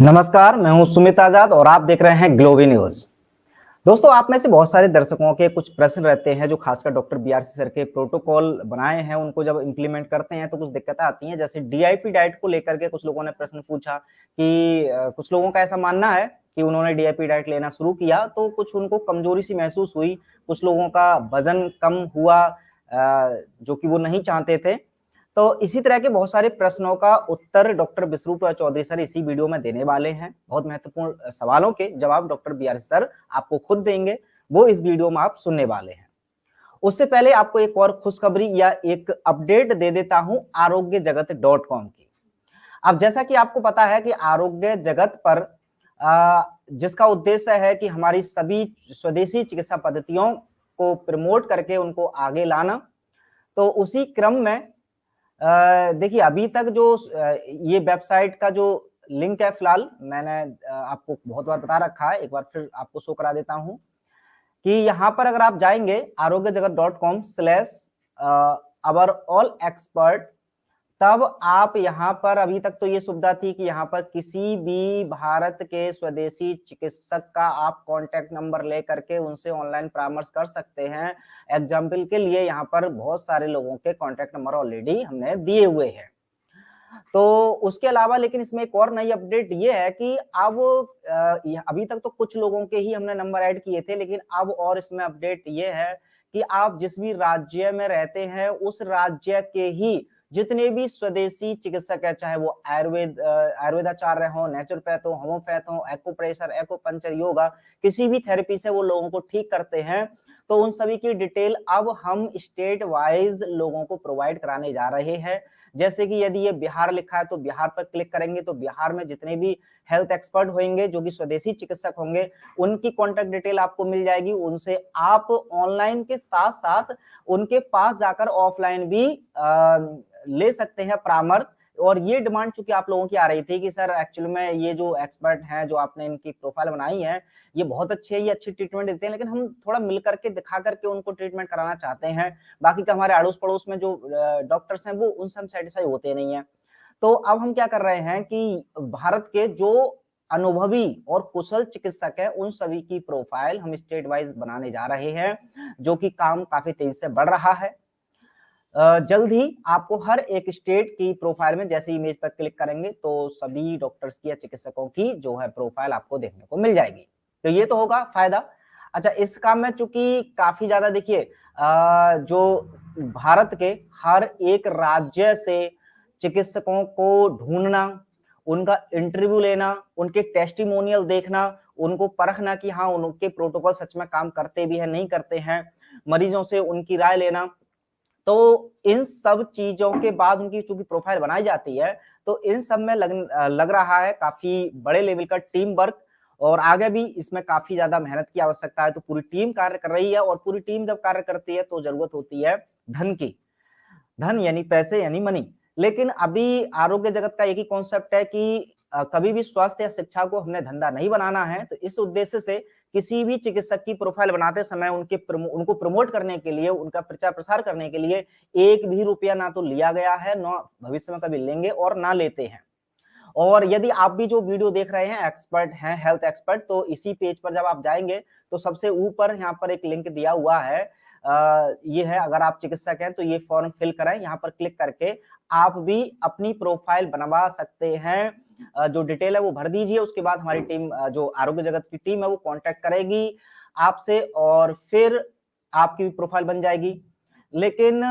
नमस्कार, मैं हूं सुमित आजाद और आप देख रहे हैं ग्लोबी न्यूज। दोस्तों, आप में से बहुत सारे दर्शकों के कुछ प्रश्न रहते हैं जो खासकर डॉक्टर बीआरसी सर के प्रोटोकॉल बनाए हैं उनको जब इंप्लीमेंट करते हैं तो कुछ दिक्कतें आती हैं। जैसे डीआईपी डाइट को लेकर के कुछ लोगों ने प्रश्न पूछा कि कुछ लोगों का ऐसा मानना है कि उन्होंने डीआईपी डाइट लेना शुरू किया तो कुछ उनको कमजोरी सी महसूस हुई, कुछ लोगों का वजन कम हुआ जो कि वो नहीं चाहते थे। तो इसी तरह के बहुत सारे प्रश्नों का उत्तर डॉक्टर विश्वरूप चौधरी सर इसी वीडियो में देने वाले हैं। बहुत महत्वपूर्ण सवालों के जवाब डॉक्टर बीआरसी सर आपको खुद देंगे, वो इस वीडियो में आप सुनने वाले हैं। उससे पहले आपको एक और खुशखबरी या एक अपडेट दे देता हूं आरोग्य जगत .com की। अब जैसा कि आपको पता है कि आरोग्य जगत पर जिसका उद्देश्य है कि हमारी सभी स्वदेशी चिकित्सा पद्धतियों को प्रमोट करके उनको आगे लाना, तो उसी क्रम में देखिए अभी तक जो ये वेबसाइट का जो लिंक है, फिलहाल मैंने आपको बहुत बार बता रखा है, एक बार फिर आपको शो करा देता हूं कि यहाँ पर अगर आप जाएंगे आरोग्य जगत .com/अवर ऑल एक्सपर्ट, तब आप यहाँ पर अभी तक तो ये सुविधा थी कि यहाँ पर किसी भी भारत के स्वदेशी चिकित्सक का आप कॉन्टैक्ट नंबर ले करके उनसे ऑनलाइन परामर्श कर सकते हैं। एग्जाम्पल के लिए यहाँ पर बहुत सारे लोगों के कॉन्टैक्ट नंबर ऑलरेडी हमने दिए हुए हैं। तो उसके अलावा लेकिन इसमें एक और नई अपडेट ये है कि अब अभी तक तो कुछ लोगों के ही हमने नंबर ऐड किए थे, लेकिन अब और इसमें अपडेट ये है कि आप जिस भी राज्य में रहते हैं उस राज्य के ही जितने भी स्वदेशी चिकित्सक है, चाहे वो आयुर्वेदाचार्य हो, नेचुरोपैथ हो, होम्योपैथ हो, एक्यूप्रेशर, एक्यूपंक्चर, योगा, किसी भी थेरेपी से वो लोगों को ठीक करते हैं, तो उन सभी की डिटेल अब हम स्टेट वाइज लोगों को प्रोवाइड कराने जा रहे हैं। जैसे कि यदि ये बिहार लिखा है तो बिहार पर क्लिक करेंगे तो बिहार में जितने भी हेल्थ एक्सपर्ट होंगे जो कि स्वदेशी चिकित्सक होंगे उनकी कॉन्टैक्ट डिटेल आपको मिल जाएगी। उनसे आप ऑनलाइन के साथ साथ उनके पास जाकर ऑफलाइन भी ले सकते हैं परामर्श। और ये डिमांड चूंकि आप लोगों की आ रही थी कि सर एक्चुअल में ये जो एक्सपर्ट हैं जो आपने इनकी प्रोफाइल बनाई है ये बहुत अच्छे है, ये अच्छी ट्रीटमेंट देते हैं, लेकिन हम थोड़ा मिल करके दिखा करके उनको ट्रीटमेंट कराना चाहते हैं। बाकी का हमारे अड़ोस पड़ोस में जो डॉक्टर्स हैं वो उनसे हम सेटिस्फाई होते नहीं है। तो अब हम क्या कर रहे हैं कि भारत के जो अनुभवी और कुशल चिकित्सक है उन सभी की प्रोफाइल हम स्टेट वाइज बनाने जा रहे हैं, जो कि काम काफी तेजी से बढ़ रहा है। जल्द ही आपको हर एक स्टेट की प्रोफाइल में जैसे इमेज पर क्लिक करेंगे तो सभी डॉक्टर्स की या चिकित्सकों की जो है प्रोफाइल आपको देखने को मिल जाएगी। तो ये तो होगा फायदा। अच्छा, इस काम में चूंकि काफी ज्यादा देखिए जो भारत के हर एक राज्य से चिकित्सकों को ढूंढना, उनका इंटरव्यू लेना, उनके टेस्टिमोनियल देखना, उनको परखना कि हाँ उनके प्रोटोकॉल सच में काम करते भी हैं नहीं करते हैं, मरीजों से उनकी राय लेना। तो इन सब चीजों के बाद उनकी चूंकि प्रोफाइल बनाई जाती है तो इन सब में लग रहा है काफी बड़े लेवल का टीम वर्क, और आगे भी इसमें काफी ज्यादा मेहनत की आवश्यकता है। तो पूरी टीम कार्य कर रही है, और पूरी टीम जब कार्य करती है तो जरूरत होती है धन की। धन यानी पैसे यानी मनी। लेकिन अभी आरोग्य जगत का एक ही कॉन्सेप्ट है कि कभी भी स्वास्थ्य या शिक्षा को हमने धंधा नहीं बनाना है। तो इस उद्देश्य से किसी भी चिकित्सक की प्रोफाइल बनाते समय उनको प्रमोट करने के लिए, उनका प्रचार प्रसार करने के लिए एक भी रुपया ना तो लिया गया है, ना भविष्य में कभी लेंगे और ना लेते हैं। और यदि आप भी जो वीडियो देख रहे हैं एक्सपर्ट हैं, हेल्थ एक्सपर्ट, तो इसी पेज पर जब आप जाएंगे तो सबसे ऊपर यहाँ पर एक लिंक दिया हुआ है, ये है, अगर आप चिकित्सक हैं तो ये फॉर्म फिल करें, यहाँ पर क्लिक करके आप भी अपनी प्रोफाइल बनवा सकते हैं। जो डिटेल है वो भर दीजिए, उसके बाद हमारी टीम जो आरोग्य जगत की टीम है वो कांटेक्ट करेगी आपसे और फिर आपकी प्रोफाइल बन जाएगी। लेकिन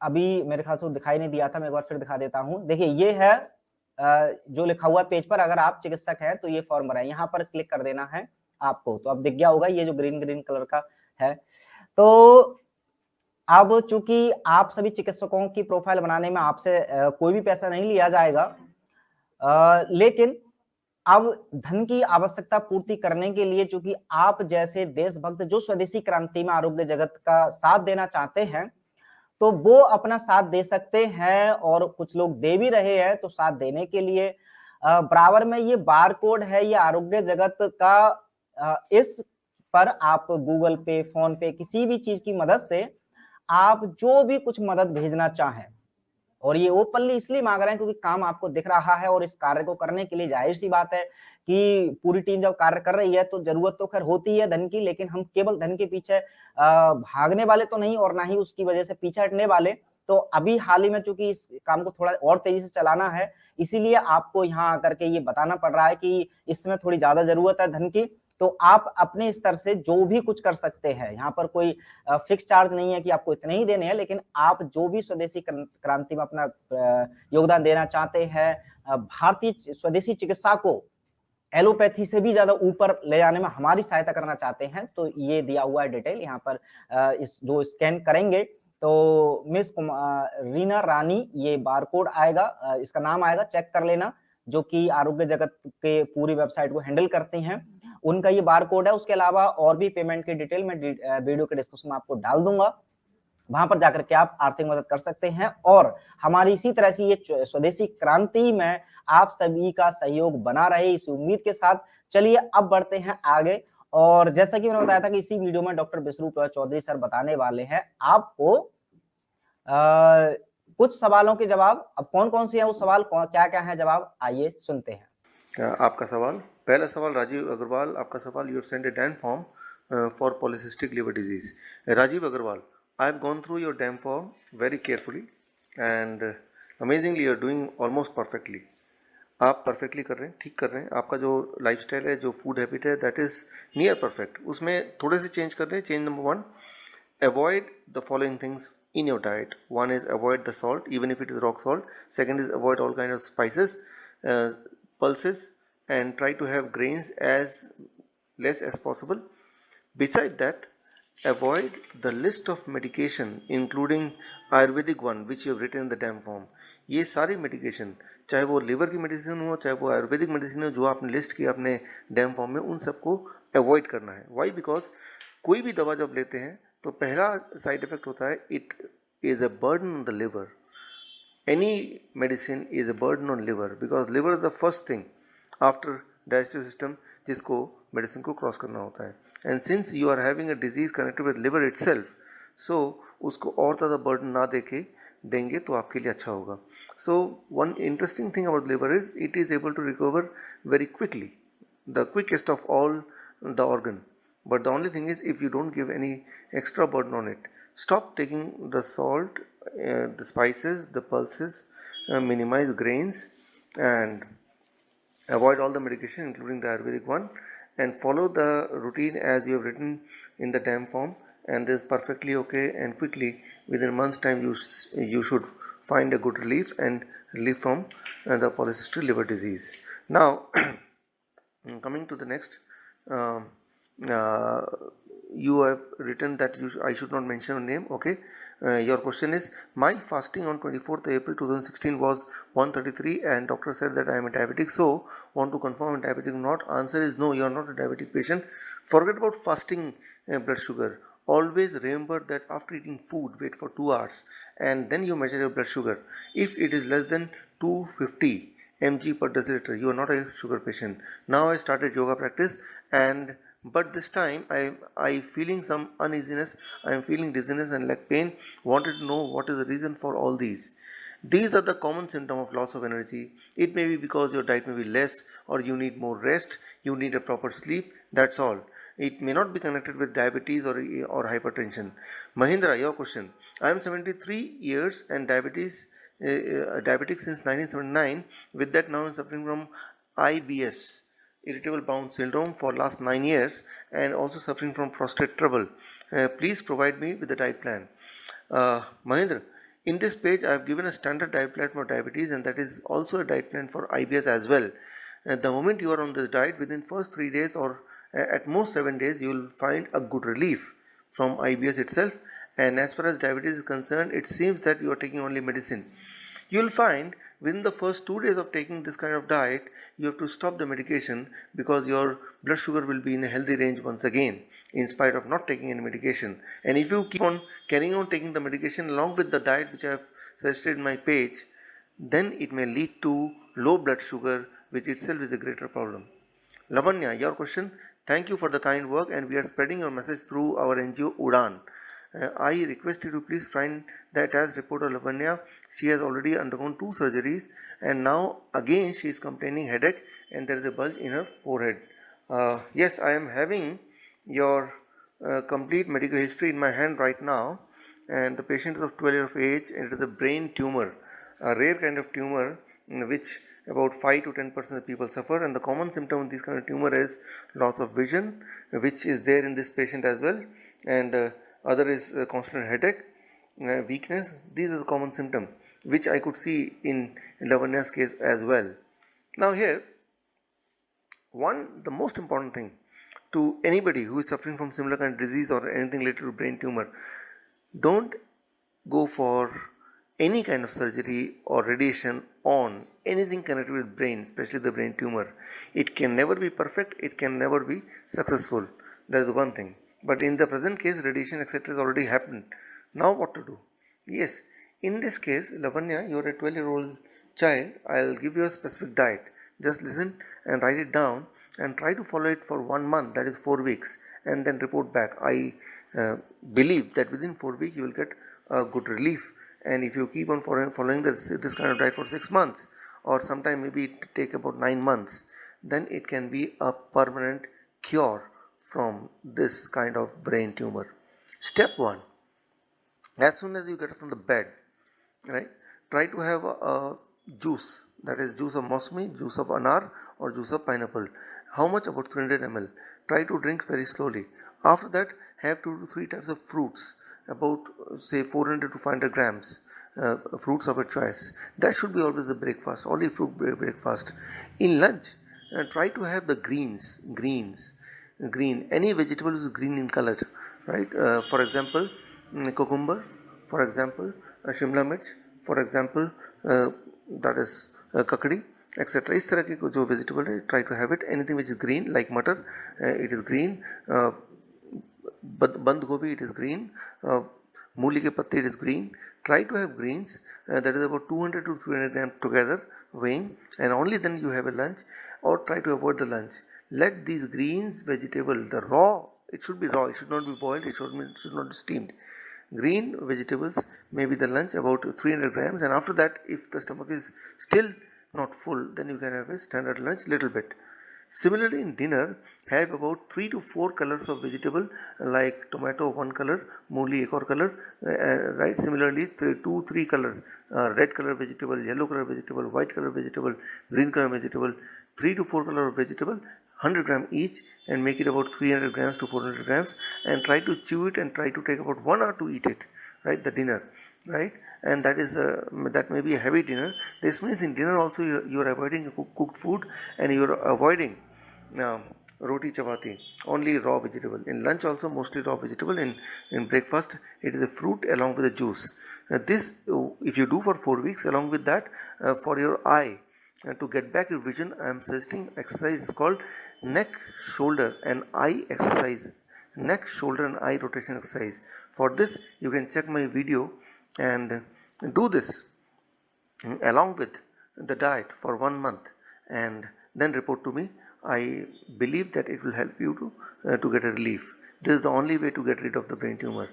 अभी मेरे ख्याल से वो दिखाई नहीं दिया था, मैं एक बार फिर दिखा देता हूं। देखिए ये है जो लिखा हुआ पेज पर, अगर आप चिकित्सक हैं तो ये फॉर्म भरा है, यहाँ पर क्लिक कर देना है आपको। तो अब दिख गया होगा ये जो ग्रीन ग्रीन कलर का है। तो अब चूंकि आप सभी चिकित्सकों की प्रोफाइल बनाने में आपसे कोई भी पैसा नहीं लिया जाएगा, लेकिन अब धन की आवश्यकता पूर्ति करने के लिए चूंकि आप जैसे देशभक्त जो स्वदेशी क्रांति में आरोग्य जगत का साथ देना चाहते हैं तो वो अपना साथ दे सकते हैं, और कुछ लोग दे भी रहे हैं। तो साथ देने के लिए बराबर में ये बार कोड है, ये आरोग्य जगत का, इस पर आप गूगल पे, फोन पे, किसी भी चीज की मदद से आप जो भी कुछ मदद भेजना चाहें और ये ओपनली इसलिए मांग रहे हैं क्योंकि काम आपको दिख रहा है, और इस कार्य को करने के लिए जाहिर सी बात है कि पूरी टीम जब कार्य कर रही है तो जरूरत तो खैर होती है धन की, लेकिन हम केवल धन के पीछे भागने वाले तो नहीं, और ना ही उसकी वजह से पीछे हटने वाले। तो अभी हाल ही में चूंकि इस काम को थोड़ा और तेजी से चलाना है, इसीलिए आपको यहाँ आकर के ये बताना पड़ रहा है कि इसमें थोड़ी ज्यादा जरूरत है धन की। तो आप अपने स्तर से जो भी कुछ कर सकते हैं, यहाँ पर कोई फिक्स चार्ज नहीं है कि आपको इतने ही देने हैं, लेकिन आप जो भी स्वदेशी क्रांति में अपना योगदान देना चाहते हैं, भारतीय स्वदेशी चिकित्सा को एलोपैथी से भी ज्यादा ऊपर ले जाने में हमारी सहायता करना चाहते हैं, तो ये दिया हुआ है डिटेल यहाँ पर। इस जो स्कैन करेंगे तो मिस रीना रानी, ये बारकोड आएगा, इसका नाम आएगा, चेक कर लेना, जो कि आरोग्य जगत के पूरी वेबसाइट को हैंडल करते हैं, उनका ये बारकोड है। उसके अलावा और भी पेमेंट की डिटेल मैं वीडियो के डिस्क्रिप्शन में आपको डाल दूंगा, वहां पर जाकर के आप आर्थिक मदद कर सकते हैं। और हमारी इसी तरह से ये स्वदेशी क्रांति में आप सभी का सहयोग बना रहे, इस उम्मीद के साथ चलिए अब बढ़ते हैं आगे। और जैसा कि मैंने बताया था कि इसी वीडियो में डॉक्टर विश्वरूप चौधरी सर बताने वाले हैं आपको कुछ सवालों के जवाब। अब कौन कौन से हैं वो सवाल, क्या क्या है जवाब, आइए सुनते हैं। आपका सवाल, पहला सवाल राजीव अग्रवाल, आपका सवाल, you have send a dam form for polycystic liver disease. Rajiv Agarwal, I have gone through your dam form very carefully and amazingly you are doing almost perfectly. आप परफेक्टली कर रहे हैं, ठीक कर रहे हैं। आपका जो लाइफस्टाइल है, जो फूड हैबिट है, दैट इज़ नियर परफेक्ट। उसमें थोड़े से चेंज कर रहे हैं। Change number 1, avoid the following things in your diet. One is avoid the salt, even if it is rock salt. Second is avoid all kind of spices, pulses, and try to have grains as less as possible. Beside that, avoid the list of medication including Ayurvedic one which you have written in the damn form. ये सारी medication, चाहे वो liver की medicine हो, चाहे वो Ayurvedic medicine हो, जो आपने लिस्ट किया अपने डैम फॉर्म में, उन सबको अवॉइड करना है। वाई? बिकॉज कोई भी दवा जब लेते हैं तो पहला साइड इफेक्ट होता है, it is a burden on the liver. Any medicine is a burden on liver because liver is the first thing after digestive system जिसको मेडिसिन को क्रॉस करना होता है। And since you are having a disease connected with liver itself, so उसको और ज़्यादा burden ना देंगे तो आपके लिए अच्छा होगा। So one interesting thing about liver is it is able to recover very quickly, the quickest of all the organ. But the only thing is, if you don't give any extra burden on it, stop taking the salt, the spices, the pulses, minimize grains, and avoid all the medication including the Ayurvedic one, and follow the routine as you have written in the DAM form, and this is perfectly okay. And quickly, within a month's time, you should find a good relief from the polycystic liver disease. Now coming to the next, you have written that I should not mention a name. Okay, your question is, my fasting on 24th April 2016 was 133 and doctor said that I am a diabetic, so want to confirm I'm diabetic or not. Answer is no, you are not a diabetic patient. Forget about fasting blood sugar. Always remember that after eating food, wait for 2 hours and then you measure your blood sugar. If it is less than 250 mg per deciliter, you are not a sugar patient. Now I started yoga practice, and but this time I feeling some uneasiness, I am feeling dizziness and leg pain. Wanted to know what is the reason for all these. These are the common symptom of loss of energy. It may be because your diet may be less, or you need more rest, you need a proper sleep, that's all. It may not be connected with diabetes or hypertension. Mahindra, your question. I am 73 years and diabetic since 1979. With that, now I am suffering from IBS, irritable bowel syndrome, for last 9 years, and also suffering from prostate trouble. Please provide me with a diet plan. Mahindra, in this page I have given a standard diet plan for diabetes, and that is also a diet plan for IBS as well. The moment you are on this diet, within first 3 days or at most 7 days, you will find a good relief from IBS itself. And as far as diabetes is concerned, it seems that you are taking only medicine. You will find within the first 2 days of taking this kind of diet, you have to stop the medication, because your blood sugar will be in a healthy range once again, in spite of not taking any medication. And if you keep on carrying on taking the medication along with the diet which I have suggested in my page, then it may lead to low blood sugar, which itself is a greater problem. Lavanya, your question. Thank you for the kind work, and we are spreading your message through our NGO Udan. I request you to please find the attached report of Lavanya. She has already undergone 2 surgeries and now again she is complaining headache and there is a bulge in her forehead. Yes, I am having your complete medical history in my hand right now, and the patient is of 12 years of age and it is a brain tumor, a rare kind of tumor in which about 5 to 10% of people suffer, and the common symptom of this kind of tumor is loss of vision, which is there in this patient as well, and other is constant headache, weakness. These are the common symptoms which I could see in Lavanya's case as well. Now here, the most important thing to anybody who is suffering from similar kind of disease or anything related to brain tumor, don't go for any kind of surgery or radiation on anything connected with brain, especially the brain tumor. It can never be perfect, it can never be successful. That is one thing. But in the present case, radiation etc. has already happened. Now what to do? Yes, in this case, Lavanya, you are a 12-year-old child. I'll give you a specific diet. Just listen and write it down and try to follow it for 1 month, that is 4 weeks, and then report back. I believe that within 4 weeks you will get a good relief, and if you keep on following this kind of diet for 6 months, or sometime maybe it take about 9 months, then it can be a permanent cure from this kind of brain tumor. Step 1, as soon as you get up from the bed, right, try to have a juice, that is juice of mosmi, juice of anar, or juice of pineapple. How much? About 300 ml. Try to drink very slowly. After that, have 2 to 3 types of fruits, about say 400 to 500 grams, fruits of a choice. That should be always the breakfast, only fruit breakfast. In lunch, try to have the green, any vegetable is green in color, right? For example, cucumber, for example, shimla mirch, for example, that is kakadi, etc. इस तरह के जो vegetable है, try to have it. Anything which is green, like matar, it is green. Band gobi, it is green. Mooli ke patte, it is green. Try to have greens, that is about 200 to 300 grams together weighing, and only then you have a lunch, or try to avoid the lunch. Let these greens vegetable, the raw, it should be raw, it should not be boiled, it should not be steamed. Green vegetables may be the lunch, about 300 grams, and after that, if the stomach is still not full, then you can have a standard lunch little bit. Similarly, in dinner, have about 3 to 4 colors of vegetable, like tomato 1 color, mooli 1 color, right? Similarly, 2-3 color, red color vegetable, yellow color vegetable, white color vegetable, green color vegetable, 3 to 4 color of vegetable, 100 gram each, and make it about 300 grams to 400 grams, and try to chew it and try to take about 1 hour to eat it, right? The dinner, right? And that is that may be a heavy dinner. This means in dinner also you are avoiding cooked food, and you are avoiding roti chapati, only raw vegetable. In lunch also mostly raw vegetable. In breakfast it is a fruit along with a juice. This if you do for 4 weeks, along with that for your eye, to get back your vision, I am suggesting exercise is called neck, shoulder and eye exercise. Neck, shoulder and eye rotation exercise. For this you can check my video and do this along with the diet for 1 month, and then report to me. I believe that it will help you to get a relief. This is the only way to get rid of the brain tumor.